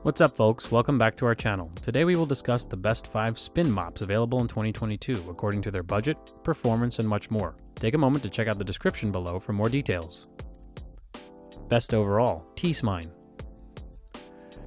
What's up, folks? Welcome back to our channel. Today we will discuss the best 5 spin mops available in 2022 according to their budget, performance, and much more. Take a moment to check out the description below for more details. Best overall, Tsmine.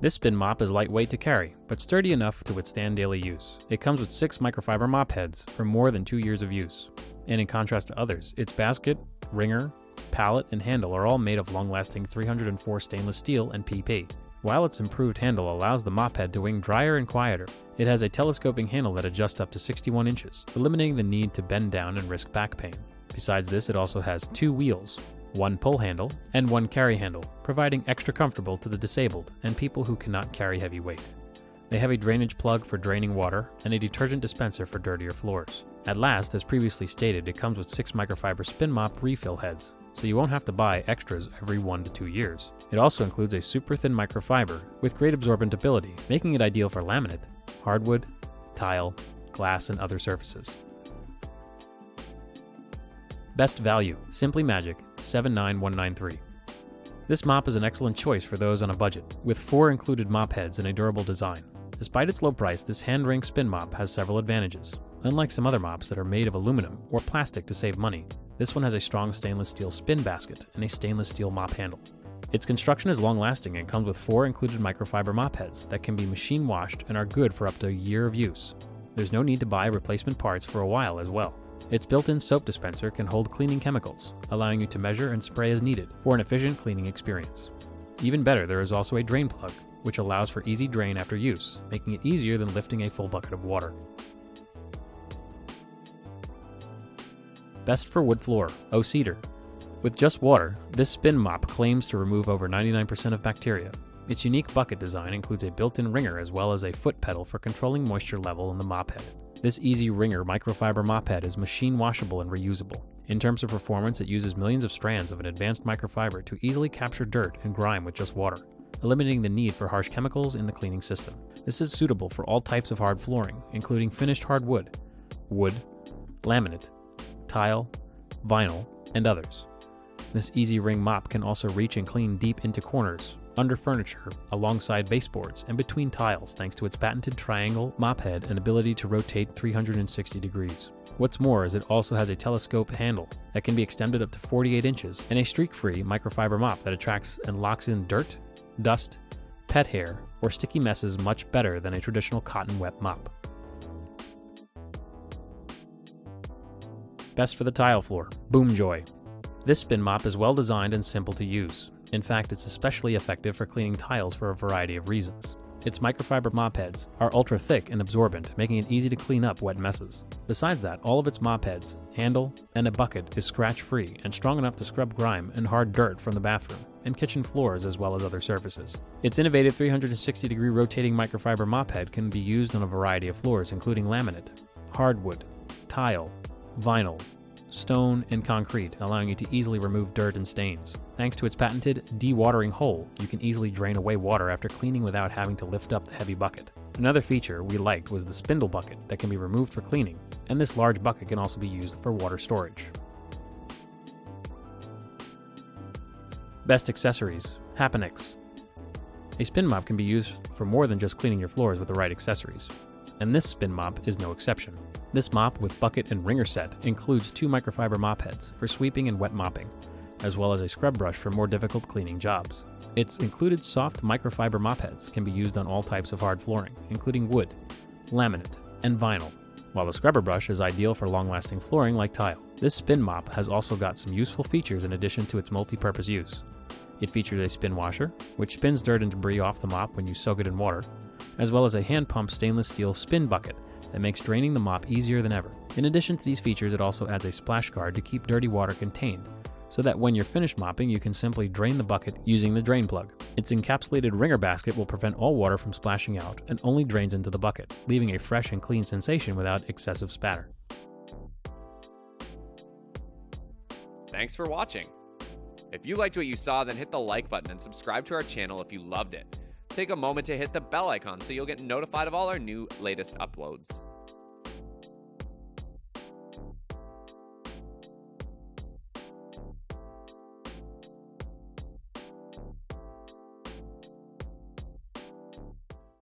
This spin mop is lightweight to carry, but sturdy enough to withstand daily use. It comes with 6 microfiber mop heads for more than 2 years of use. And in contrast to others, its basket, wringer, pallet, and handle are all made of long-lasting 304 stainless steel and PP. While its improved handle allows the mop head to wing drier and quieter, it has a telescoping handle that adjusts up to 61 inches, eliminating the need to bend down and risk back pain. Besides this, it also has 2 wheels, 1 pull handle and 1 carry handle, providing extra comfortable to the disabled and people who cannot carry heavy weight. They have a drainage plug for draining water and a detergent dispenser for dirtier floors. At last, as previously stated, it comes with 6 microfiber spin mop refill heads, so you won't have to buy extras every 1 to 2 years. It also includes a super thin microfiber with great absorbent ability, making it ideal for laminate, hardwood, tile, glass, and other surfaces. Best value, Simply Magic, 79193. This mop is an excellent choice for those on a budget, with 4 included mop heads and a durable design. Despite its low price, this hand-wring spin mop has several advantages. Unlike some other mops that are made of aluminum or plastic to save money, this one has a strong stainless steel spin basket and a stainless steel mop handle. Its construction is long-lasting and comes with 4 included microfiber mop heads that can be machine washed and are good for up to a year of use. There's no need to buy replacement parts for a while as well. Its built-in soap dispenser can hold cleaning chemicals, allowing you to measure and spray as needed for an efficient cleaning experience. Even better, there is also a drain plug, which allows for easy drain after use, making it easier than lifting a full bucket of water. Best for wood floor, Cedar. With just water, this spin mop claims to remove over 99% of bacteria. Its unique bucket design includes a built-in wringer as well as a foot pedal for controlling moisture level in the mop head. This easy wringer microfiber mop head is machine washable and reusable. In terms of performance, it uses millions of strands of an advanced microfiber to easily capture dirt and grime with just water, eliminating the need for harsh chemicals in the cleaning system. This is suitable for all types of hard flooring, including finished hardwood, wood, laminate, tile, vinyl, and others. This easy ring mop can also reach and clean deep into corners, under furniture, alongside baseboards, and between tiles thanks to its patented triangle mop head and ability to rotate 360 degrees. What's more is it also has a telescope handle that can be extended up to 48 inches and a streak-free microfiber mop that attracts and locks in dirt, dust, pet hair, or sticky messes much better than a traditional cotton wet mop. Best for the tile floor, Boomjoy. This spin mop is well designed and simple to use. In fact, it's especially effective for cleaning tiles for a variety of reasons. Its microfiber mop heads are ultra thick and absorbent, making it easy to clean up wet messes. Besides that, all of its mop heads, handle, and a bucket is scratch-free and strong enough to scrub grime and hard dirt from the bathroom and kitchen floors as well as other surfaces. Its innovative 360-degree rotating microfiber mop head can be used on a variety of floors, including laminate, hardwood, tile, vinyl, stone, and concrete, allowing you to easily remove dirt and stains. Thanks to its patented dewatering hole, you can easily drain away water after cleaning without having to lift up the heavy bucket. Another feature we liked was the spindle bucket that can be removed for cleaning, and this large bucket can also be used for water storage. Best accessories, Happenix. A spin mop can be used for more than just cleaning your floors with the right accessories, and this spin mop is no exception. This mop with bucket and wringer set includes 2 microfiber mop heads for sweeping and wet mopping, as well as a scrub brush for more difficult cleaning jobs. Its included soft microfiber mop heads can be used on all types of hard flooring, including wood, laminate, and vinyl, while the scrubber brush is ideal for long-lasting flooring like tile. This spin mop has also got some useful features in addition to its multi-purpose use. It features a spin washer, which spins dirt and debris off the mop when you soak it in water, as well as a hand-pump stainless steel spin bucket that makes draining the mop easier than ever. In addition to these features, it also adds a splash guard to keep dirty water contained, so that when you're finished mopping, you can simply drain the bucket using the drain plug. Its encapsulated wringer basket will prevent all water from splashing out and only drains into the bucket, leaving a fresh and clean sensation without excessive spatter. Thanks for watching. If you liked what you saw, then hit the like button and subscribe to our channel if you loved it. Take a moment to hit the bell icon so you'll get notified of all our new latest uploads.